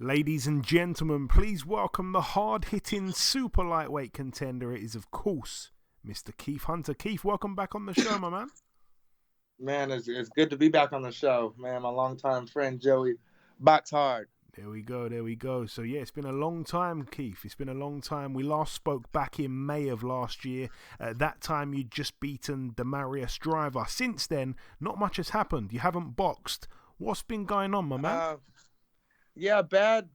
Ladies and gentlemen, please welcome the hard-hitting super lightweight contender. It is, of course, Mr. Keith Hunter. Keith, welcome back on the show, my man. Man, it's good to be back on the show, man. My longtime friend Joey, BoxHard. There we go. So yeah, it's been a long time, Keith. It's been a long time. We last spoke back in May of last year. At that time, you'd just beaten Demarius Driver. Since then, not much has happened. You haven't boxed. What's been going on, my man? Yeah, bad.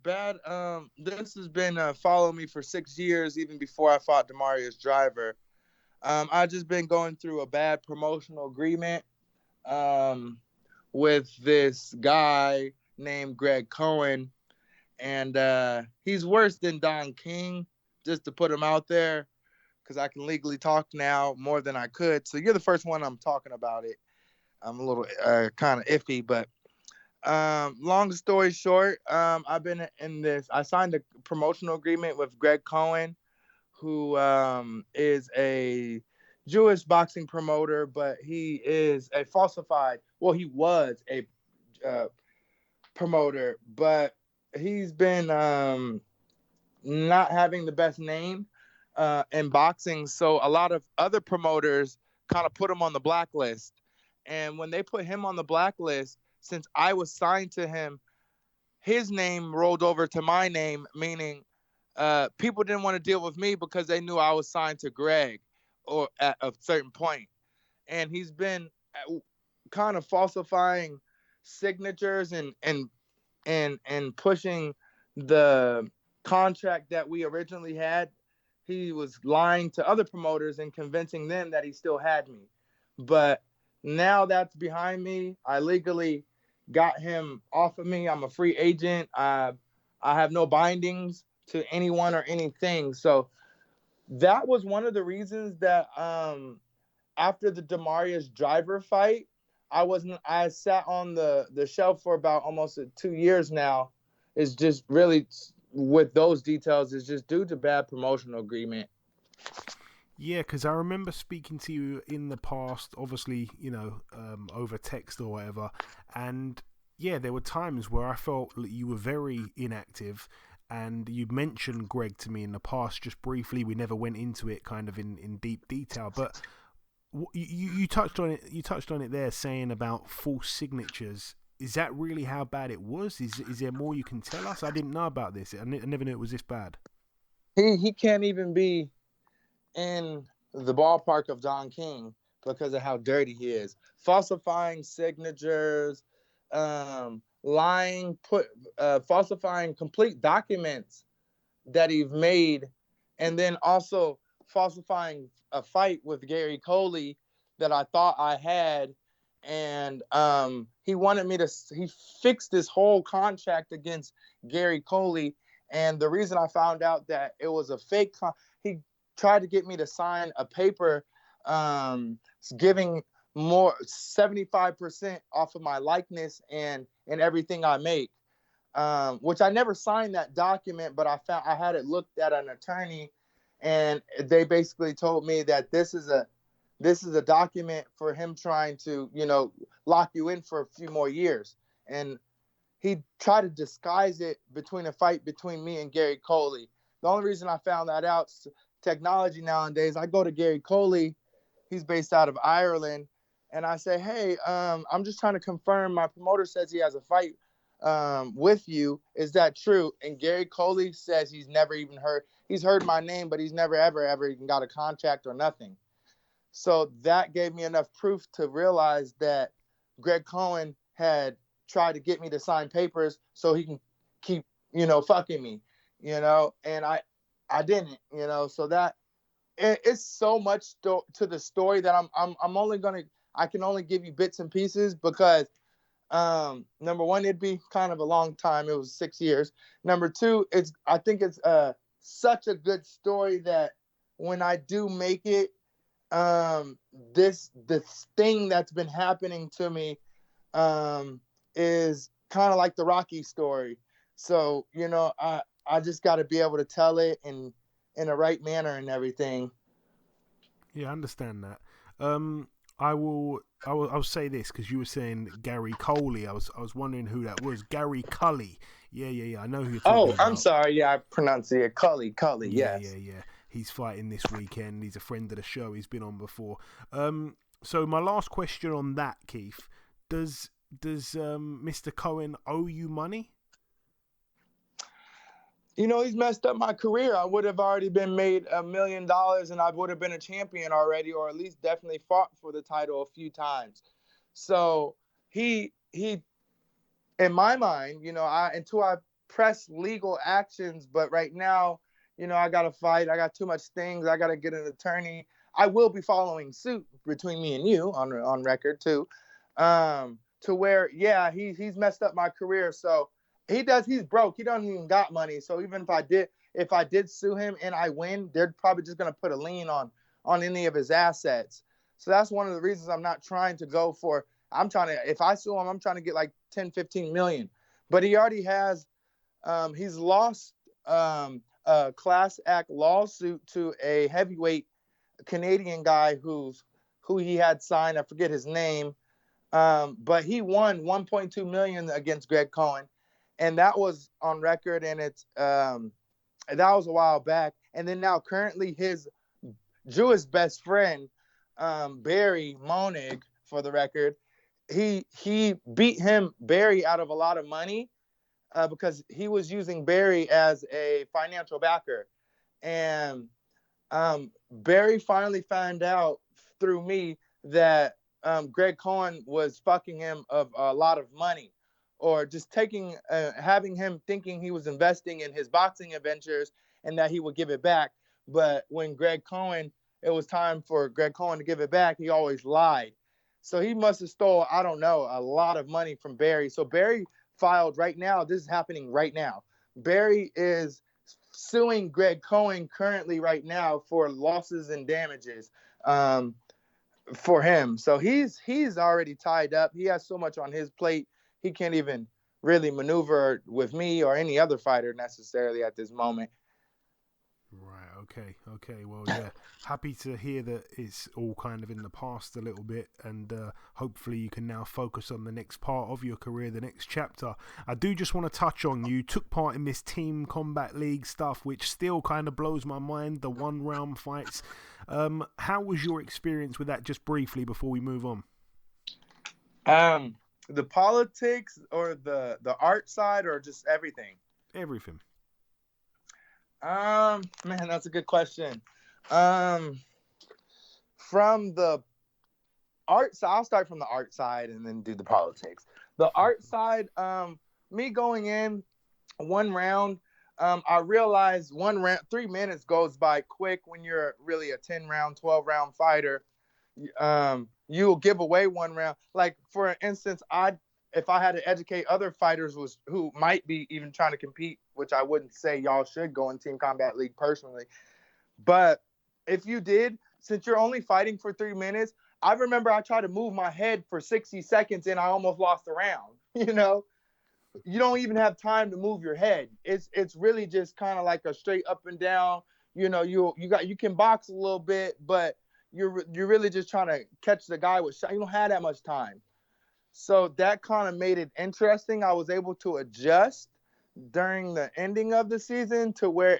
This has been following me for 6 years, even before I fought Demarius Driver. I've just been going through a bad promotional agreement with this guy named Cohen, and he's worse than Don King, just to put him out there, because I can legally talk now more than I could. So you're the first one I'm talking about it. I'm a little kind of iffy, but long story short, I've been in this. I signed a promotional agreement with Cohen, who is a Jewish boxing promoter, but he is a falsified. Well, he was a promoter, but he's been not having the best name in boxing. So a lot of other promoters kind of put him on the blacklist. And when they put him on the blacklist, since I was signed to him, his name rolled over to my name, meaning people didn't want to deal with me because they knew I was signed to Greg or at a certain point. And he's been kind of falsifying signatures and pushing the contract that we originally had. He was lying to other promoters and convincing them that he still had me. But now that's behind me. I legally got him off of me. I'm a free agent. I have no bindings to anyone or anything. So that was one of the reasons that after the Demarius Driver fight, I sat on the shelf for about almost 2 years now. It's just really, with those details, it's just due to bad promotional agreement. Yeah, because I remember speaking to you in the past, obviously, over text or whatever. And yeah, there were times where I felt that you were very inactive. And you mentioned Greg to me in the past, just briefly. We never went into it kind of in deep detail. But you touched on it. You touched on it there, saying about false signatures. Is that really how bad it was? Is there more you can tell us? I didn't know about this. I never knew it was this bad. He can't even be in the ballpark of Don King because of how dirty he is. Falsifying signatures, lying, falsifying complete documents that he's made, and then also falsifying a fight with Gary Coley that I thought I had. And he wanted me to. He fixed this whole contract against Gary Coley, and the reason I found out that it was a fake, he tried to get me to sign a paper giving more 75% off of my likeness and everything I make, which I never signed that document, but I had it looked at an attorney, and they basically told me that this is a document for him trying to, lock you in for a few more years. And he tried to disguise it between a fight between me and Gary Coley. The only reason I found that out is technology nowadays. I go to Gary Coley, he's based out of Ireland, and I say, hey, I'm just trying to confirm. My promoter says he has a fight with you. Is that true? And Gary Coley says he's never even heard. He's heard my name, but he's never, ever even got a contract or nothing. So that gave me enough proof to realize that Greg Cohen had tried to get me to sign papers so he can keep, fucking me, and I didn't, so that it's so much to the story that I can only give you bits and pieces because number one, it'd be kind of a long time. It was 6 years. Number two, I think it's such a good story that when I do make it, this thing that's been happening to me is kind of like the Rocky story. So, I just got to be able to tell it in the right manner and everything. Yeah, I understand that. I'll say this because you were saying Gary Coley. I was wondering who that was. Gary Cully Yeah. I know who you're Oh, talking I'm about. sorry. Yeah, I pronounced it Cully. Yes. Yeah. He's fighting this weekend. He's a friend of the show. He's been on before. So my last question on that, Keith, does Mr. Cohen owe you money? He's messed up my career. I would have already been made $1 million and I would have been a champion already, or at least definitely fought for the title a few times. So he, in my mind, until I press legal actions, but right now, I got to fight. I got too much things. I got to get an attorney. I will be following suit between me and you on record too, to where, yeah, he's messed up my career. So he's broke. He doesn't even got money. So even if I did sue him and I win, they're probably just going to put a lien on any of his assets. So that's one of the reasons I'm not trying to go for, if I sue him, I'm trying to get like 10, 15 million, but he already has, he's lost, a class act lawsuit to a heavyweight Canadian guy who he had signed. I forget his name. But he won 1.2 million against Greg Cohen, and that was on record, and that was a while back. And then now currently his Jewish best friend, Barry Monig, for the record, he beat Barry out of a lot of money, because he was using Barry as a financial backer. And Barry finally found out through me that Greg Cohen was fucking him of a lot of money, or just having him thinking he was investing in his boxing adventures and that he would give it back. But when it was time for Greg Cohen to give it back, he always lied. So he must have stole, I don't know, a lot of money from Barry. So Barry filed right now. This is happening right now. Barry is suing Greg Cohen currently right now for losses and damages for him. So he's already tied up. He has so much on his plate. He can't even really maneuver with me or any other fighter necessarily at this moment. Right. Okay. Well, yeah. Happy to hear that it's all kind of in the past a little bit, and hopefully you can now focus on the next part of your career, the next chapter. I do just want to touch on, you took part in this Team Combat League stuff, which still kind of blows my mind, the 1-round fights. How was your experience with that, just briefly, before we move on? The politics or the art side, or just everything? Everything. Man, that's a good question. From the art side, I'll start from the art side and then do the politics. The art side, me going in 1 round, I realized 1 round, 3 minutes goes by quick when you're really a 10-round, 12-round fighter. You'll give away 1 round. Like, for instance, if I had to educate other fighters who might be even trying to compete, which I wouldn't say y'all should go in Team Combat League personally, but if you did, since you're only fighting for 3 minutes, I remember I tried to move my head for 60 seconds and I almost lost the round. You don't even have time to move your head. It's really just kind of like a straight up and down. You can box a little bit, but you're really just trying to catch the guy with shot. You don't have that much time. So that kind of made it interesting. I was able to adjust during the ending of the season to where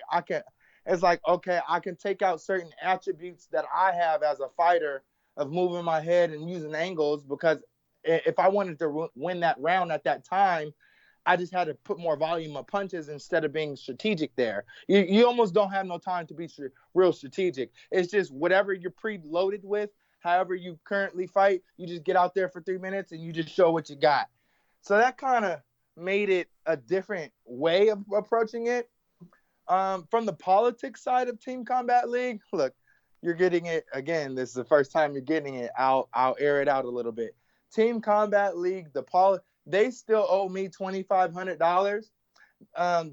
it's like, okay, I can take out certain attributes that I have as a fighter of moving my head and using angles, because if I wanted to win that round at that time, I just had to put more volume of punches instead of being strategic there. You almost don't have no time to be real strategic. It's just whatever you're preloaded with, however you currently fight, you just get out there for 3 minutes and you just show what you got. So that kind of made it a different way of approaching it. From the politics side of Team Combat League, look, you're getting it again. This is the first time you're getting it. I'll air it out a little bit. Team Combat League, they still owe me $2,500.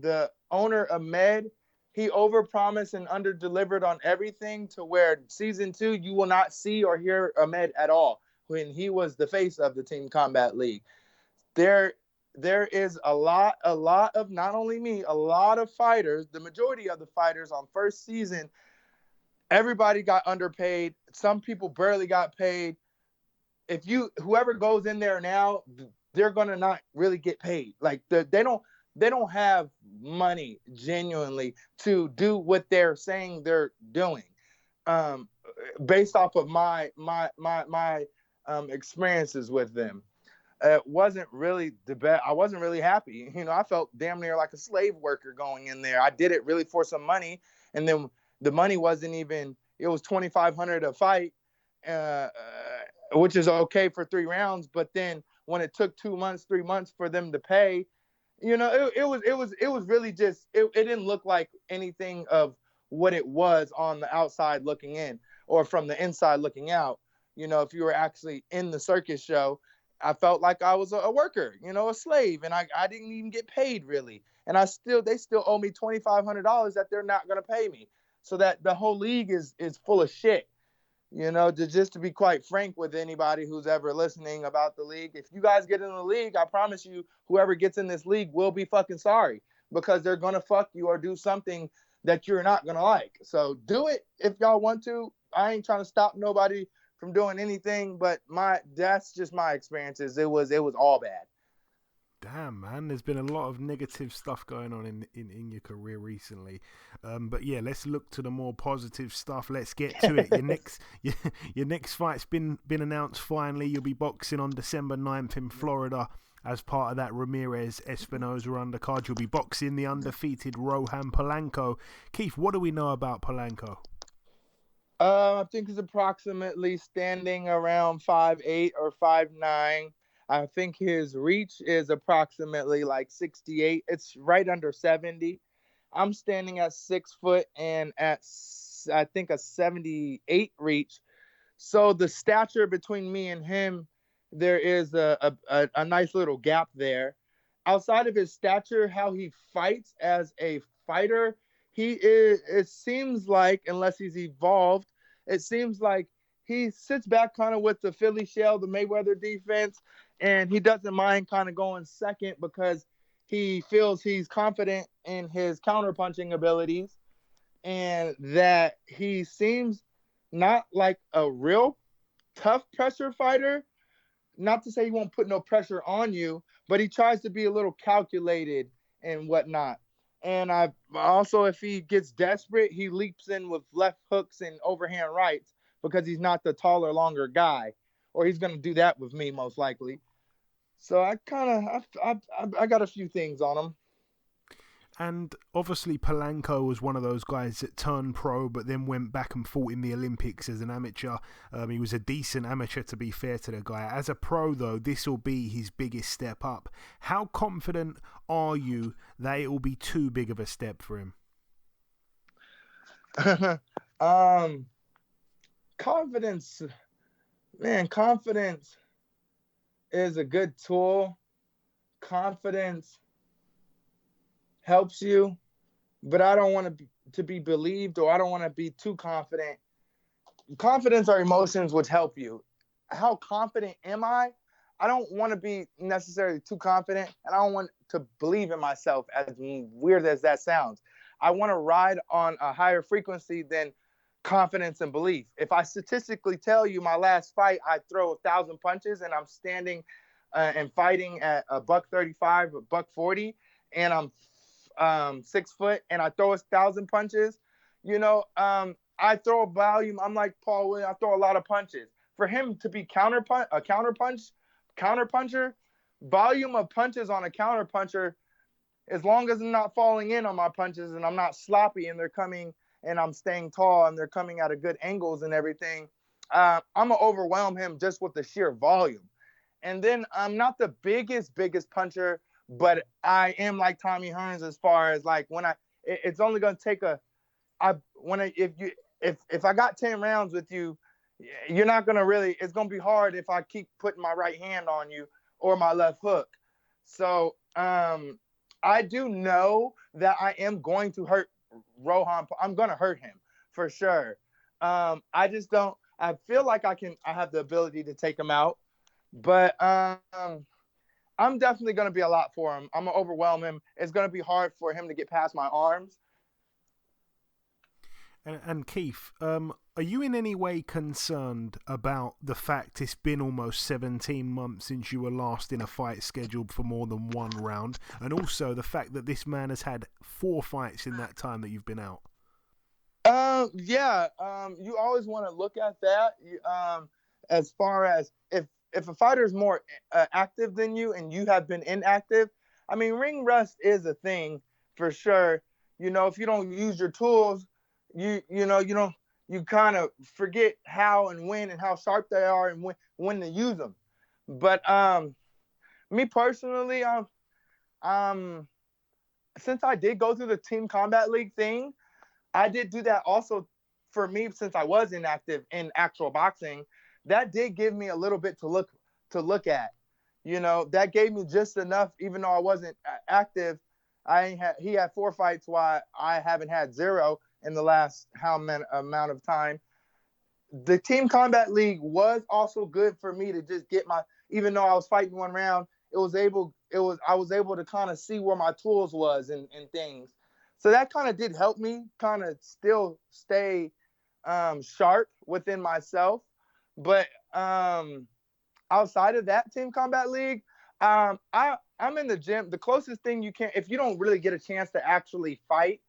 The owner, Ahmed, he overpromised and underdelivered on everything, to where season 2 you will not see or hear Ahmed at all when he was the face of the Team Combat League. There is a lot of, not only me, a lot of fighters, the majority of the fighters on first season, everybody got underpaid. Some people barely got paid. Whoever goes in there now, they're going to not really get paid. Like they don't, they don't have money genuinely to do what they're saying they're doing. Um, Based off of my experiences with them, it wasn't really the best. I wasn't really happy. I felt damn near like a slave worker going in there. I did it really for some money, and then the money wasn't even. It was 2,500 a fight, uh, which is okay for 3 rounds. But then when it took 2 months, 3 months for them to pay, it was really just it didn't look like anything of what it was on the outside looking in or from the inside looking out. If you were actually in the circus show, I felt like I was a worker, a slave, and I didn't even get paid really. And they still owe me $2,500 that they're not gonna pay me. So that the whole league is full of shit. Just to be quite frank with anybody who's ever listening about the league, if you guys get in the league, I promise you, whoever gets in this league will be fucking sorry, because they're gonna fuck you or do something that you're not gonna like. So do it if y'all want to. I ain't trying to stop nobody from doing anything, but that's just my experiences. It was all bad. Damn, man, there's been a lot of negative stuff going on in your career recently. But yeah, let's look to the more positive stuff. Let's get to it. Your next fight's been announced finally. You'll be boxing on December 9th in Florida as part of that Ramirez Espinoza undercard. You'll be boxing the undefeated Rohan Polanco. Keith, what do we know about Polanco? I think he's approximately standing around 5'8" or 5'9". I think his reach is approximately like 68. It's right under 70. I'm standing at 6 foot and at, I think, a 78 reach. So the stature between me and him, there is a nice little gap there. Outside of his stature, how he fights as a fighter, it seems like, unless he's evolved, it seems like he sits back kind of with the Philly shell, the Mayweather defense, and he doesn't mind kind of going second because he feels he's confident in his counterpunching abilities, and that he seems not like a real tough pressure fighter. Not to say he won't put no pressure on you, but he tries to be a little calculated and whatnot. And I also, if he gets desperate, he leaps in with left hooks and overhand rights because he's not the taller, longer guy, or he's going to do that with me most likely. So I got a few things on him. And obviously Polanco was one of those guys that turned pro but then went back and fought in the Olympics as an amateur. He was a decent amateur, to be fair to the guy. As a pro, though, this will be his biggest step up. How confident are you that it will be too big of a step for him? Confidence, man, confidence is a good tool. Confidence helps you, but I don't want to be believed, or I don't want to be too confident. Confidence are emotions which help you. How confident am I? I don't want to be necessarily too confident, and I don't want to believe in myself, as weird as that sounds. I want to ride on a higher frequency than confidence and belief. If I statistically tell you my last fight, I throw 1,000 punches and I'm standing and fighting at a $135, a $140, and I'm 6 foot and I throw 1,000 punches, I throw a volume. I'm like Paul Williams. I throw a lot of punches. For him to be counterpuncher, volume of punches on a counterpuncher, as long as I'm not falling in on my punches and I'm not sloppy and they're coming and I'm staying tall and they're coming at a good angles and everything, I'm going to overwhelm him just with the sheer volume. And then I'm not the biggest puncher, but I am like Tommy Hearns as far as like it's only going to take if I got 10 rounds with you, you're not going to really, it's going to be hard if I keep putting my right hand on you or my left hook. So I do know that I am going to hurt Rohan. I'm going to hurt him for sure. I feel like I have the ability to take him out, but I'm definitely going to be a lot for him. I'm going to overwhelm him. It's going to be hard for him to get past my arms. And Keith, Are you in any way concerned about the fact it's been almost 17 months since you were last in a fight scheduled for more than one round, and also the fact that this man has had 4 fights in that time that you've been out? Yeah. You always want to look at that. As far as if a fighter is more active than you and you have been inactive, I mean, ring rust is a thing for sure. If you don't use your tools, you kind of forget how and when and how sharp they are and when to use them. But me personally, um, since I did go through the Team Combat League thing, I did do that also for me since I was inactive in actual boxing. That did give me a little bit to look at. That gave me just enough, even though I wasn't active. He had 4 fights while I haven't had 0 in the last how many amount of time. The Team Combat League was also good for me to just get even though I was fighting one round, I was able to kind of see where my tools was and things. So that kind of did help me kind of still stay sharp within myself. But outside of that Team Combat League, I'm in the gym. The closest thing you can, if you don't really get a chance to actually fight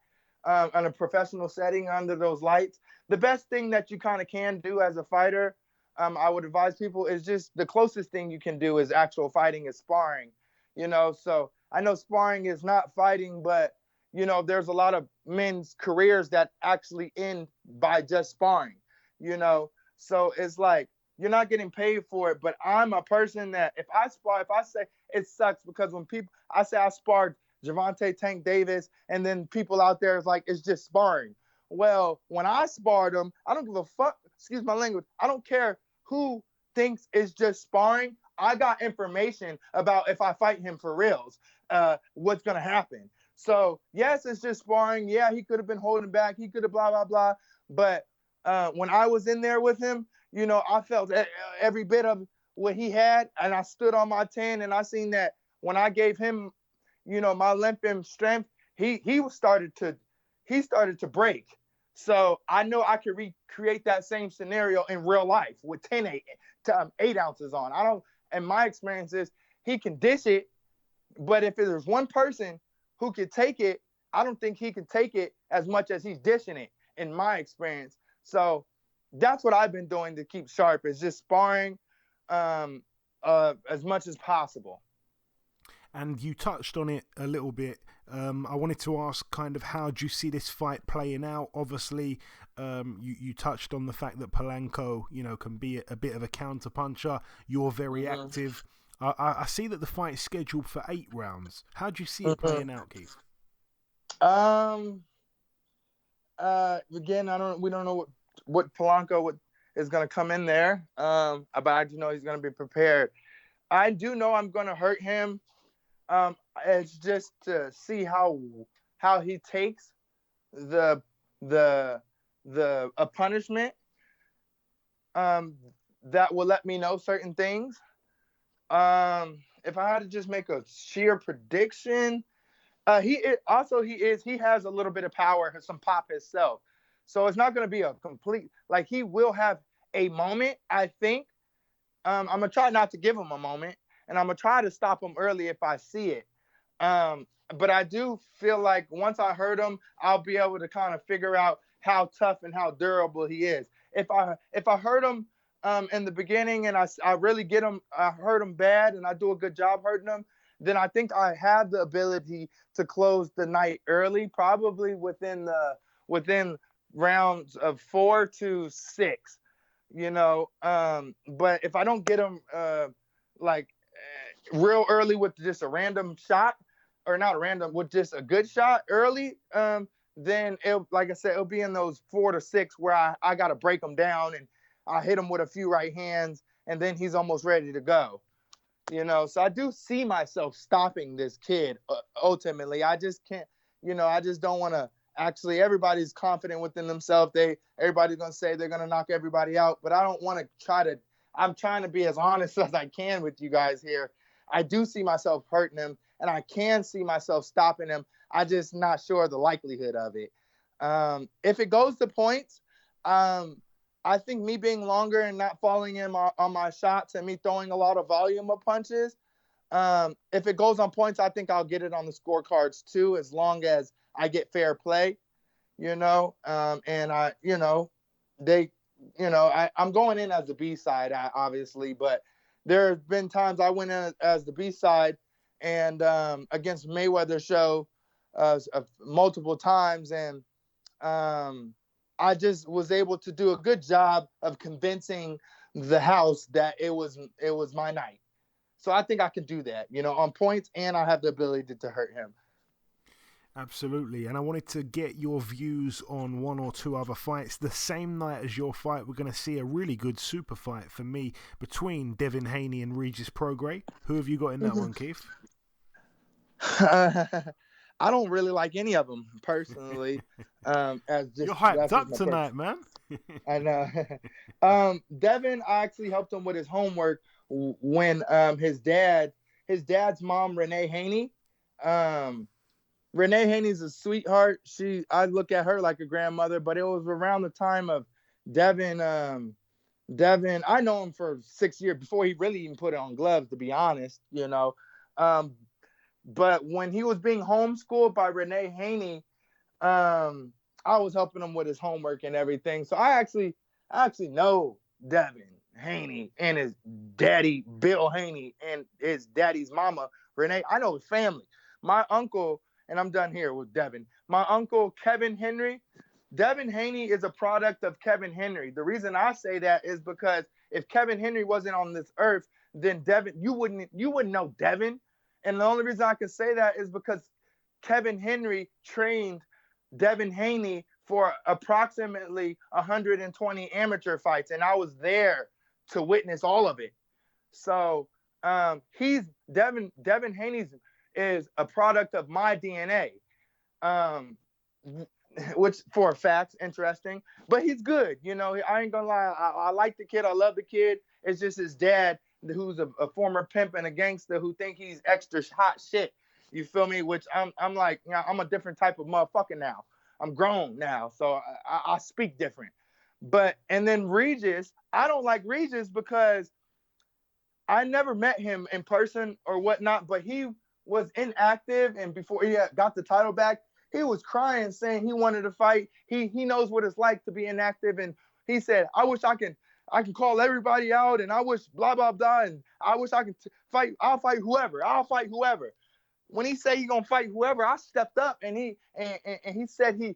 in a professional setting under those lights, the best thing that you kind of can do as a fighter, I would advise people, is just the closest thing you can do is actual fighting is sparring. So I know sparring is not fighting, but there's a lot of men's careers that actually end by just sparring. So it's like you're not getting paid for it. But I'm a person that if I say it sucks because when I say I sparred Gervonta Tank Davis, and then people out there is like, it's just sparring. Well, when I sparred him, I don't give a fuck. Excuse my language. I don't care who thinks it's just sparring. I got information about if I fight him for reals, what's going to happen. So, yes, it's just sparring. Yeah, he could have been holding back. He could have blah, blah, blah. But when I was in there with him, I felt every bit of what he had, and I stood on my 10, and I seen that when I gave him, my length and strength, he started to break. So I know I could recreate that same scenario in real life with 8 ounces on. I don't, and my experience is he can dish it, but if there's one person who could take it, I don't think he can take it as much as he's dishing it, in my experience. So that's what I've been doing to keep sharp, is just sparring as much as possible. And you touched on it a little bit. I wanted to ask kind of how do you see this fight playing out? Obviously, you touched on the fact that Polanco, can be a bit of a counterpuncher. You're very active. I see that the fight is scheduled for 8 rounds. How do you see it playing out, Keith? Again, we don't know what Polanco is going to come in there. But I do know he's going to be prepared. I do know I'm going to hurt him. It's just to see how he takes a punishment. That will let me know certain things. If I had to just make a sheer prediction, he has a little bit of power, some pop himself. So it's not going to be a complete, like, he will have a moment, I think. I'm going to try not to give him a moment, and I'm going to try to stop him early if I see it. But I do feel like once I hurt him, I'll be able to kind of figure out how tough and how durable he is. If I hurt him in the beginning and I really I hurt him bad and I do a good job hurting him, then I think I have the ability to close the night early, probably within rounds of 4 to 6. But if I don't get him real early with just a random shot, or not random, with just a good shot early, then like I said, it'll be in those 4 to 6 where I got to break him down and I hit him with a few right hands, and then he's almost ready to go. So I do see myself stopping this kid ultimately. I just can't, I just don't want to. Actually, everybody's confident within themselves. Everybody's going to say they're going to knock everybody out, but I don't want to I'm trying to be as honest as I can with you guys here. I do see myself hurting him, and I can see myself stopping him. I'm just not sure the likelihood of it. If it goes to points, I think me being longer and not falling in on my shots and me throwing a lot of volume of punches, if it goes on points, I think I'll get it on the scorecards too, as long as I get fair play, and I'm going in as the B side, obviously, but there have been times I went in as the B side and against Mayweather show multiple times, and I just was able to do a good job of convincing the house that it was my night. So I think I can do that, on points, and I have the ability to hurt him. Absolutely, and I wanted to get your views on one or two other fights. The same night as your fight, we're going to see a really good super fight for me between Devin Haney and Regis Prograis. Who have you got in that one, Keith? I don't really like any of them personally. You're hyped up tonight, man. I know. Devin, I actually helped him with his homework when his dad's mom, Renee Haney. Renee Haney's a sweetheart. I look at her like a grandmother, but it was around the time of Devin. Devin, I know him for 6 years before he really even put on gloves, to be honest, But when he was being homeschooled by Renee Haney, I was helping him with his homework and everything. So I actually know Devin Haney and his daddy, Bill Haney, and his daddy's mama, Renee. I know his family. My uncle, and I'm done here with Devin. My uncle, Kevin Henry. Devin Haney is a product of Kevin Henry. The reason I say that is because if Kevin Henry wasn't on this earth, then Devin, you wouldn't know Devin. And the only reason I can say that is because Kevin Henry trained Devin Haney for approximately 120 amateur fights, and I was there to witness all of it. So Devin Haney is a product of my DNA, which for a fact, interesting. But he's good, I ain't gonna lie. I like the kid. I love the kid. It's just his dad, who's a former pimp and a gangster, who think he's extra hot shit. You feel me? Which I'm like, I'm a different type of motherfucker now. I'm grown now, so I speak different. And then Regis, I don't like Regis because I never met him in person or whatnot, but he was inactive, and before he got the title back, he was crying, saying he wanted to fight. He knows what it's like to be inactive, and he said, I wish I can call everybody out, and I wish blah, blah, blah, and I wish I could fight. I'll fight whoever. When he said he's going to fight whoever, I stepped up, and he said he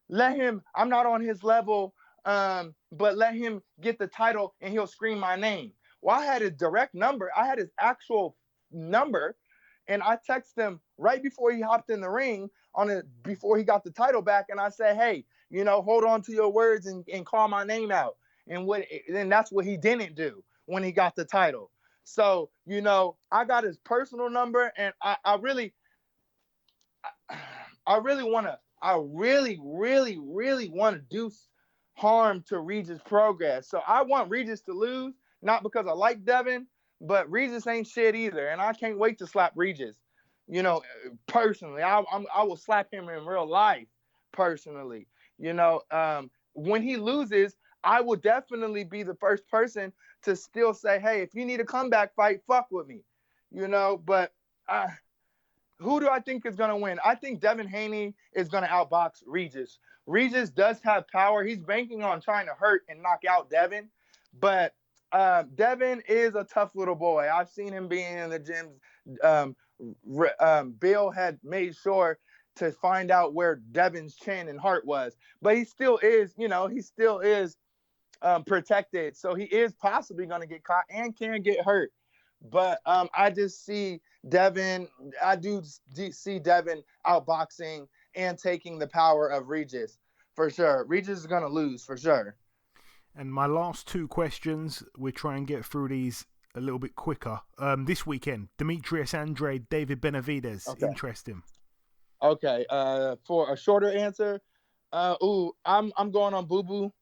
let him, I'm not on his level, but let him get the title, and he'll scream my name. Well, I had his direct number. I had his actual number, and I texted him right before he hopped in the ring before he got the title back, and I said, hey, hold on to your words and call my name out. And then that's what he didn't do when he got the title. So, I got his personal number, and I really want to do harm to Regis Prograis. So I want Regis to lose, not because I like Devin, but Regis ain't shit either, and I can't wait to slap Regis. Personally, I will slap him in real life. Personally, when he loses, I will definitely be the first person to still say, hey, if you need a comeback fight, fuck with me, But who do I think is going to win? I think Devin Haney is going to outbox Regis. Regis does have power. He's banking on trying to hurt and knock out Devin, but Devin is a tough little boy. I've seen him being in the gyms. Bill had made sure to find out where Devin's chin and heart was, but he still is, protected. So he is possibly going to get caught and can get hurt. But I just see Devin. I do see Devin outboxing and taking the power of Regis for sure. Regis is going to lose for sure. And my last two questions, we try and get through these a little bit quicker. This weekend, Demetrius Andrade, David Benavidez. Okay. Interesting. Okay. For a shorter answer, I'm going on Boo Boo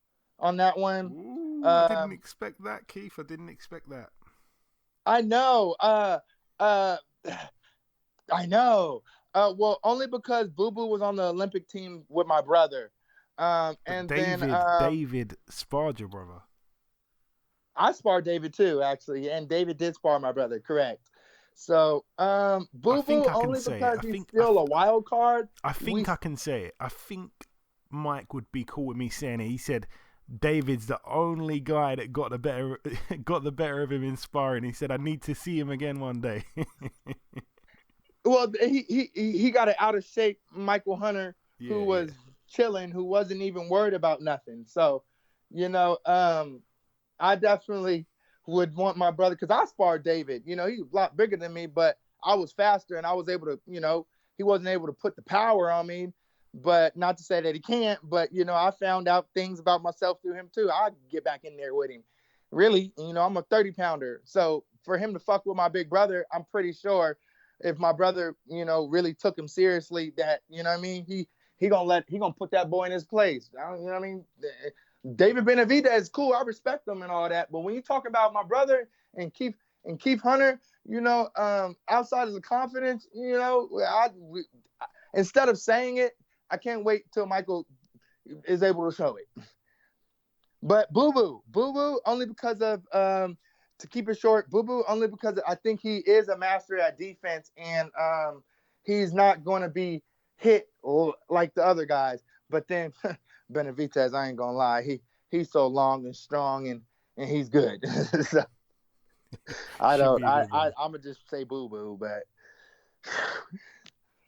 on that one. Ooh, I didn't expect that, Keith. I didn't expect that. I know. I know. Well, only because Boo Boo was on the Olympic team with my brother. And David, then David sparred your brother. I sparred David too, actually, and David did spar my brother, correct. So, I Boo think Boo I can only say it. because he's still a wild card. I think I can say it. I think Mike would be cool with me saying it. He said David's the only guy that got the better of him in sparring. He said I need to see him again one day. Well, he got an out of shape Michael Hunter who was chilling, who wasn't even worried about nothing. So, I definitely would want my brother, because I sparred David. He's a lot bigger than me, but I was faster and I was able to, he wasn't able to put the power on me. But not to say that he can't, but, I found out things about myself through him too. I'd get back in there with him. Really, I'm a 30-pounder. So for him to fuck with my big brother, I'm pretty sure if my brother, really took him seriously, that, he gonna put that boy in his place. David Benavidez is cool. I respect him and all that. But when you talk about my brother and Keith Hunter, outside of the confidence, instead of saying it, I can't wait till Michael is able to show it. But Boo Boo, only because of to keep it short, Boo Boo only because I think he is a master at defense, and he's not going to be hit like the other guys. But then Benavidez, I ain't gonna lie, he's so long and strong, and he's good. So, I'm gonna just say Boo Boo, but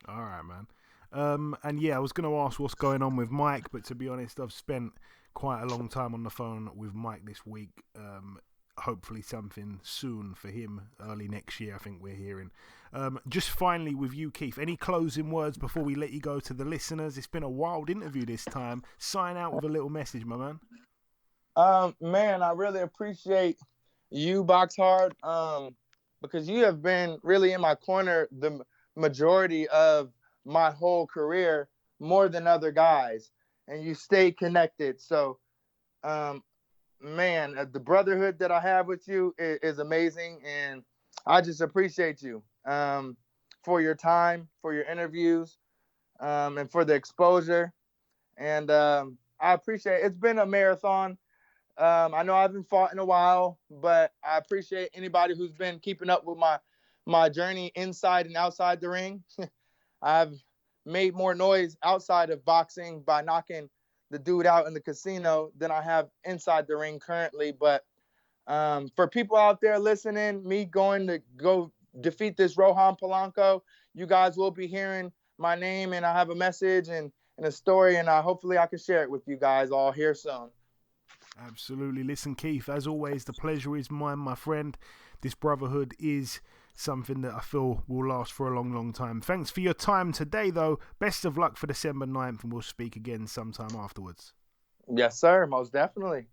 all right, man. And yeah, I was gonna ask what's going on with Mike, but to be honest, I've spent quite a long time on the phone with Mike this week. Hopefully something soon for him early next year, I think we're hearing. Just finally with you, Keith, any closing words before we let you go to the listeners? It's been a wild interview this time. Sign out with a little message, my man. Man, I really appreciate you, BoxHard, because you have been really in my corner the majority of my whole career, more than other guys, and you stay connected. So, man, the brotherhood that I have with you is amazing, and I just appreciate you for your time, for your interviews, and for the exposure. And I appreciate it. It's been a marathon. I know I haven't fought in a while, but I appreciate anybody who's been keeping up with my journey inside and outside the ring. I've made more noise outside of boxing by knocking the dude out in the casino than I have inside the ring currently. But for people out there listening, me going to go defeat this Rohan Polanco, you guys will be hearing my name, and I have a message and a story, and hopefully I can share it with you guys all here soon. Absolutely. Listen, Keith, as always, the pleasure is mine, my friend. This brotherhood is something that I feel will last for a long, long time. Thanks for your time today, though. Best of luck for December 9th, and we'll speak again sometime afterwards. Yes, sir. Most definitely.